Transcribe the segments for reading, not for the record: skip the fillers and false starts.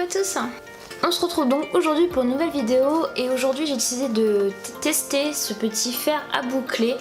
à tous. On se retrouve donc aujourd'hui pour une nouvelle vidéo et aujourd'hui j'ai décidé de tester ce petit fer à boucler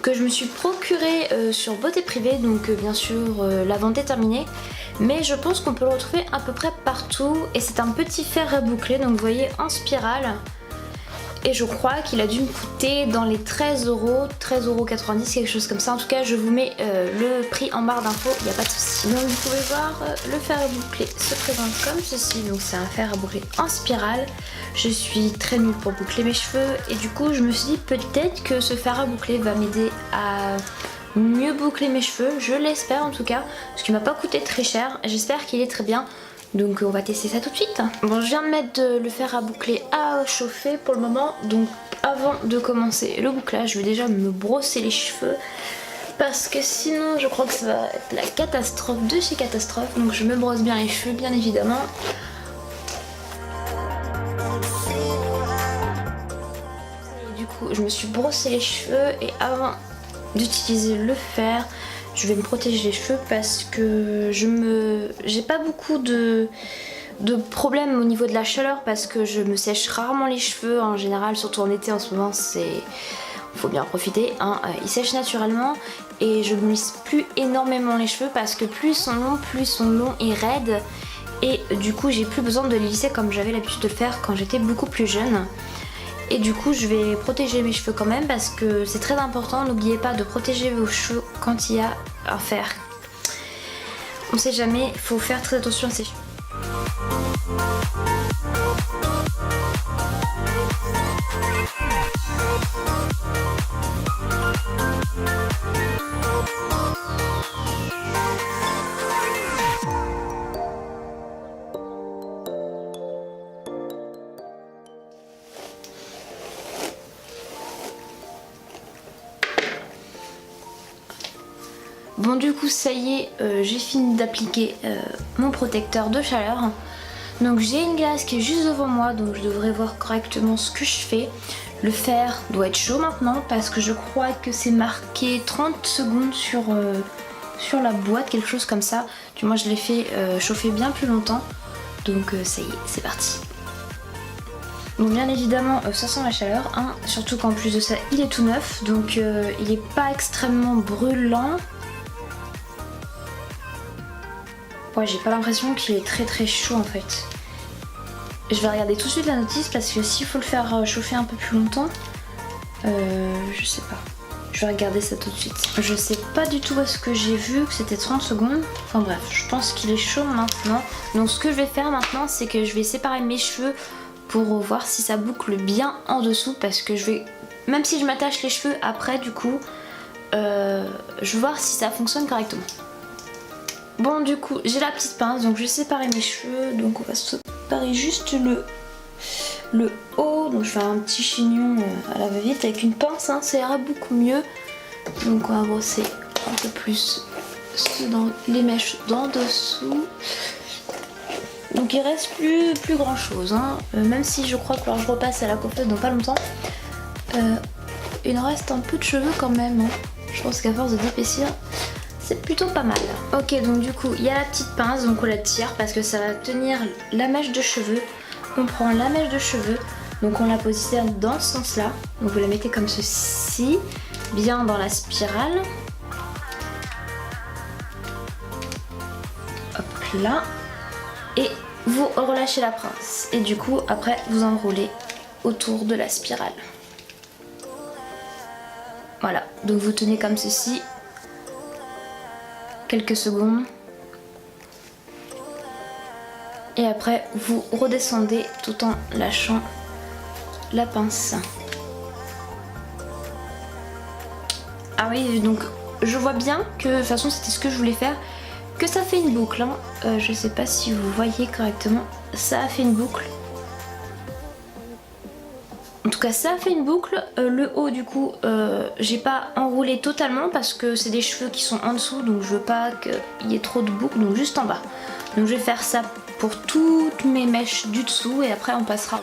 que je me suis procuré sur Beauté Privée, donc bien sûr la vente est terminée, mais je pense qu'on peut le retrouver à peu près partout et c'est un petit fer à boucler, donc vous voyez en spirale. Et je crois qu'il a dû me coûter dans les 13 €, 13,90 €, quelque chose comme ça. En tout cas, je vous mets le prix en barre d'infos, il n'y a pas de souci. Donc vous pouvez voir, le fer à boucler se présente comme ceci. Donc c'est un fer à boucler en spirale. Je suis très nulle pour boucler mes cheveux et du coup je me suis dit peut-être que ce fer à boucler va m'aider à mieux boucler mes cheveux. Je l'espère en tout cas, parce qu'il m'a pas coûté très cher. J'espère qu'il est très bien. Donc on va tester ça tout de suite. Bon, je viens de mettre le fer à boucler à chauffer pour le moment. Donc avant de commencer le bouclage, je vais déjà me brosser les cheveux. Parce que sinon je crois que ça va être la catastrophe de chez catastrophe. Donc je me brosse bien les cheveux bien évidemment. Et du coup je me suis brossé les cheveux et avant d'utiliser le fer, je vais me protéger les cheveux parce que j'ai pas beaucoup de problèmes au niveau de la chaleur parce que je me sèche rarement les cheveux en général, surtout en été en ce moment, faut bien en profiter, hein. Ils sèchent naturellement et je ne me lisse plus énormément les cheveux parce que plus ils sont longs et raides et du coup j'ai plus besoin de les lisser comme j'avais l'habitude de le faire quand j'étais beaucoup plus jeune. Et du coup je vais protéger mes cheveux quand même parce que c'est très important. N'oubliez pas de protéger vos cheveux quand il y a un fer. On sait jamais, il faut faire très attention à ses cheveux. Bon, du coup ça y est, j'ai fini d'appliquer mon protecteur de chaleur. Donc j'ai une glace qui est juste devant moi, donc je devrais voir correctement ce que je fais. Le fer doit être chaud maintenant parce que je crois que c'est marqué 30 secondes sur la boîte, quelque chose comme ça. Du moins je l'ai fait chauffer bien plus longtemps. Donc ça y est, c'est parti. Donc bien évidemment ça sent la chaleur, hein, surtout qu'en plus de ça il est tout neuf, donc il n'est pas extrêmement brûlant. Ouais, j'ai pas l'impression qu'il est très chaud en fait. Je vais regarder tout de suite la notice parce que s'il faut le faire chauffer un peu plus longtemps, je sais pas. Je vais regarder ça tout de suite. Je sais pas du tout où est-ce que j'ai vu que c'était 30 secondes. Enfin bref, je pense qu'il est chaud maintenant. Donc ce que je vais faire maintenant, c'est que je vais séparer mes cheveux pour voir si ça boucle bien en dessous. Parce que je vais, même si je m'attache les cheveux après du coup, je vais voir si ça fonctionne correctement. Bon, du coup j'ai la petite pince, donc je vais séparer mes cheveux. Donc on va séparer juste le haut. Donc je fais un petit chignon à la va-vite avec une pince, hein, ça ira beaucoup mieux. Donc on va brosser un peu plus dans les mèches d'en dessous. Donc il reste plus grand chose, hein. Même si je crois que je repasse à la coiffeuse dans pas longtemps, il en reste un peu de cheveux quand même, hein. Je pense qu'à force de d'épaissir, c'est plutôt pas mal. Ok, donc du coup il y a la petite pince, donc on la tire parce que ça va tenir la mèche de cheveux. On prend la mèche de cheveux, donc on la positionne dans ce sens là. Donc vous la mettez comme ceci, bien dans la spirale. Hop là. Et vous relâchez la pince. Et du coup après vous enroulez autour de la spirale. Voilà, donc vous tenez comme ceci quelques secondes et après vous redescendez tout en lâchant la pince. Ah oui, donc je vois bien que de toute façon c'était ce que je voulais faire, que ça fait une boucle, hein. Je sais pas si vous voyez correctement, ça a fait une boucle. En tout cas ça a fait une boucle. Le haut du coup j'ai pas enroulé totalement parce que c'est des cheveux qui sont en dessous, donc je veux pas qu'il y ait trop de boucles, donc juste en bas. Donc je vais faire ça pour toutes mes mèches du dessous et après on passera.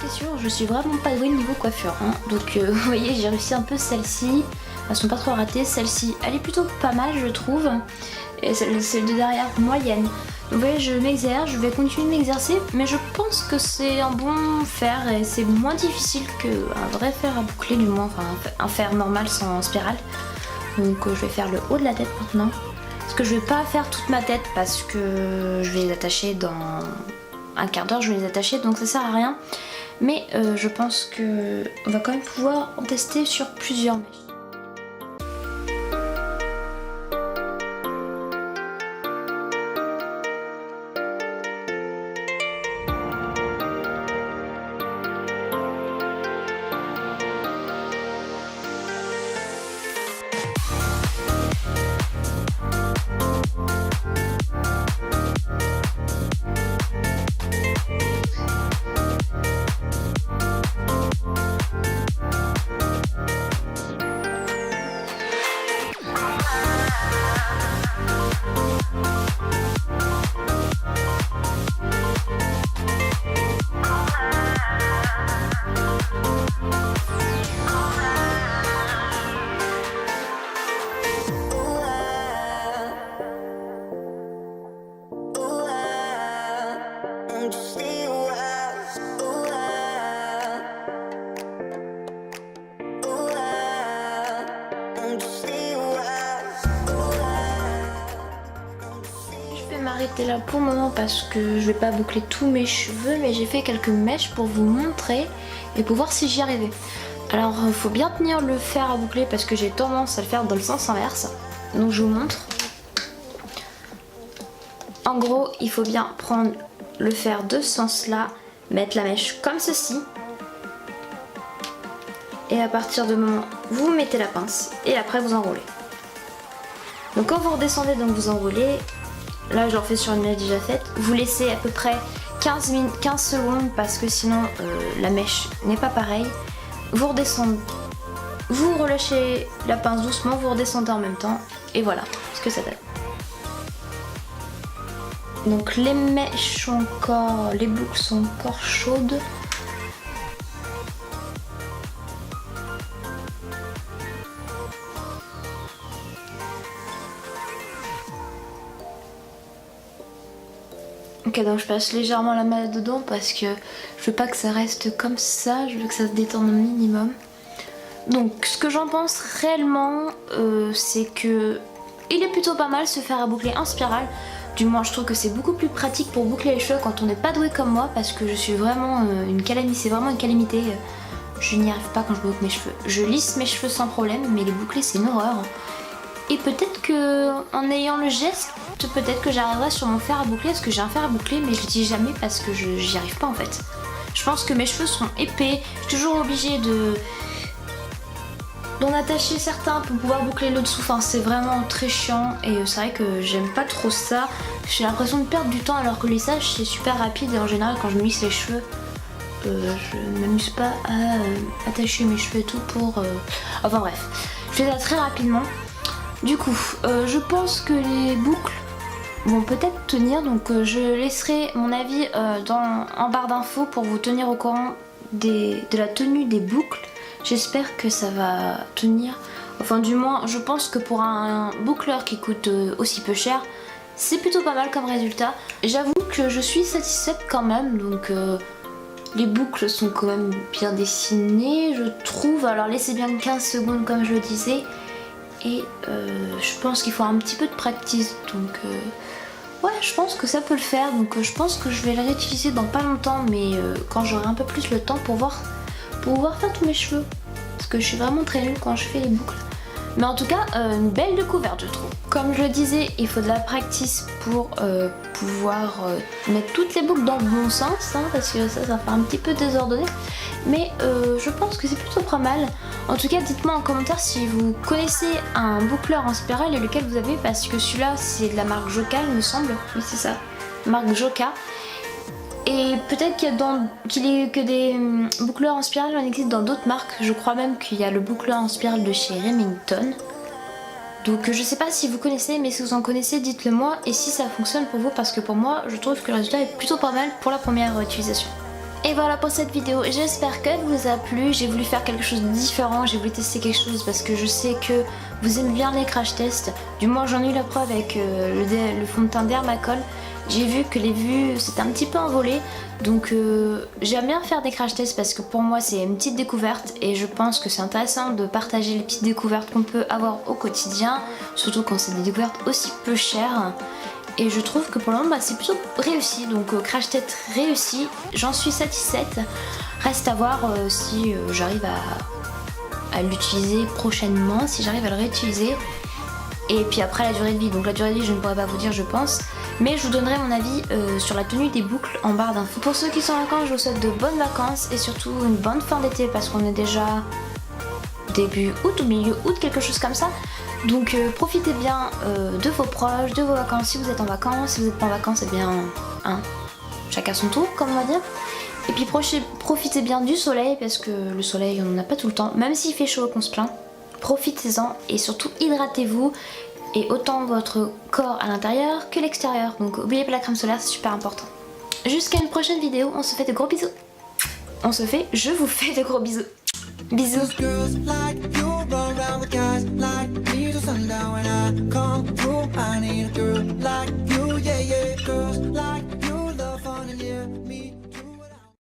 confession, je suis vraiment pas douée niveau coiffure, hein. Donc vous voyez, j'ai réussi un peu celle-ci. Elles sont pas trop ratées. Celle-ci, elle est plutôt pas mal, je trouve. Et celle de derrière, moyenne. Donc vous voyez, je m'exerce, je vais continuer de m'exercer, mais je pense que c'est un bon fer et c'est moins difficile qu'un vrai fer à boucler, du moins, enfin un fer normal sans spirale. Donc je vais faire le haut de la tête maintenant. Parce que je vais pas faire toute ma tête parce que je vais les attacher dans un quart d'heure, je vais les attacher, donc ça sert à rien. Mais je pense que on va quand même pouvoir en tester sur plusieurs mèches. M'arrêter là pour le moment parce que je vais pas boucler tous mes cheveux, mais j'ai fait quelques mèches pour vous montrer et pour voir si j'y arrivais. Alors il faut bien tenir le fer à boucler parce que j'ai tendance à le faire dans le sens inverse, donc je vous montre. En gros, il faut bien prendre le fer de ce sens là, mettre la mèche comme ceci, et à partir du moment où vous mettez la pince et après vous enroulez. Donc quand vous redescendez, donc vous enroulez. Là je le refais sur une mèche déjà faite. Vous laissez à peu près 15 secondes parce que sinon la mèche n'est pas pareille. Vous redescendez, vous relâchez la pince doucement, vous redescendez en même temps et voilà ce que ça donne. Donc les mèches sont encore, les boucles sont encore chaudes. Ok, donc je passe légèrement la main dedans parce que je veux pas que ça reste comme ça, je veux que ça se détende au minimum. Donc ce que j'en pense réellement, c'est que il est plutôt pas mal ce fer à boucler en spirale. Du moins je trouve que c'est beaucoup plus pratique pour boucler les cheveux quand on n'est pas doué comme moi, parce que je suis vraiment une calamité, c'est vraiment une calamité. Je n'y arrive pas quand je boucle mes cheveux. Je lisse mes cheveux sans problème, mais les boucler c'est une horreur. Et peut-être que en ayant le geste, peut-être que j'arriverai sur mon fer à boucler, parce que j'ai un fer à boucler mais je le dis jamais parce que j'y arrive pas en fait. Je pense que mes cheveux sont épais, je suis toujours obligée d'en attacher certains pour pouvoir boucler le dessous, enfin c'est vraiment très chiant et c'est vrai que j'aime pas trop ça. J'ai l'impression de perdre du temps alors que le lissage c'est super rapide et en général quand je me lisse les cheveux, je ne m'amuse pas à attacher mes cheveux et tout pour... Enfin bref, je fais ça très rapidement. Du coup, je pense que les boucles vont peut-être tenir, donc je laisserai mon avis en barre d'infos pour vous tenir au courant de la tenue des boucles. J'espère que ça va tenir. Enfin du moins, je pense que pour un boucleur qui coûte aussi peu cher, c'est plutôt pas mal comme résultat. J'avoue que je suis satisfaite quand même, donc les boucles sont quand même bien dessinées, je trouve. Alors laissez bien 15 secondes comme je le disais. Et je pense qu'il faut un petit peu de practice, donc ouais, je pense que ça peut le faire. Donc je pense que je vais la réutiliser dans pas longtemps, mais quand j'aurai un peu plus le temps pour pouvoir faire tous mes cheveux, parce que je suis vraiment très nulle quand je fais les boucles. Mais en tout cas, une belle découverte je trouve. Comme je le disais, il faut de la practice pour pouvoir mettre toutes les boucles dans le bon sens, hein, parce que ça fait un petit peu désordonné. Mais je pense que c'est plutôt pas mal. En tout cas, dites-moi en commentaire si vous connaissez un boucleur en spirale et lequel vous avez, parce que celui-là c'est de la marque Joca il me semble. Oui c'est ça, marque Joca. Et peut-être que des boucleurs en spirale, il en existe dans d'autres marques. Je crois même qu'il y a le boucleur en spirale de chez Remington. Donc je sais pas si vous connaissez, mais si vous en connaissez, dites-le moi. Et si ça fonctionne pour vous, parce que pour moi, je trouve que le résultat est plutôt pas mal pour la première utilisation. Et voilà pour cette vidéo, j'espère qu'elle vous a plu. J'ai voulu faire quelque chose de différent, j'ai voulu tester quelque chose parce que je sais que vous aimez bien les crash tests. Du moins j'en ai eu la preuve avec le fond de teint Dermacol. J'ai vu que les vues s'étaient un petit peu envolées. Donc j'aime bien faire des crash tests parce que pour moi c'est une petite découverte. Et je pense que c'est intéressant de partager les petites découvertes qu'on peut avoir au quotidien. Surtout quand c'est des découvertes aussi peu chères. Et je trouve que pour le moment c'est plutôt réussi, donc crash test réussi, j'en suis satisfaite. Reste à voir si j'arrive à l'utiliser prochainement, si j'arrive à le réutiliser. Et puis après la durée de vie, donc la durée de vie je ne pourrais pas vous dire je pense. Mais je vous donnerai mon avis sur la tenue des boucles en barre d'infos. Pour ceux qui sont en vacances, je vous souhaite de bonnes vacances et surtout une bonne fin d'été parce qu'on est déjà début août ou milieu août, quelque chose comme ça. Donc profitez bien de vos proches, de vos vacances si vous êtes en vacances. Si vous n'êtes pas en vacances, eh bien chacun son tour comme on va dire. Et puis profitez bien du soleil parce que le soleil on n'en a pas tout le temps. Même s'il fait chaud qu'on se plaint, profitez-en et surtout hydratez-vous. Et autant votre corps à l'intérieur que l'extérieur. Donc n'oubliez pas la crème solaire, c'est super important. Jusqu'à une prochaine vidéo, on se fait de gros bisous. Je vous fais de gros bisous. Bisous. Around the guys like me till sundown when I come through. I need a girl like you, yeah, yeah. Girls like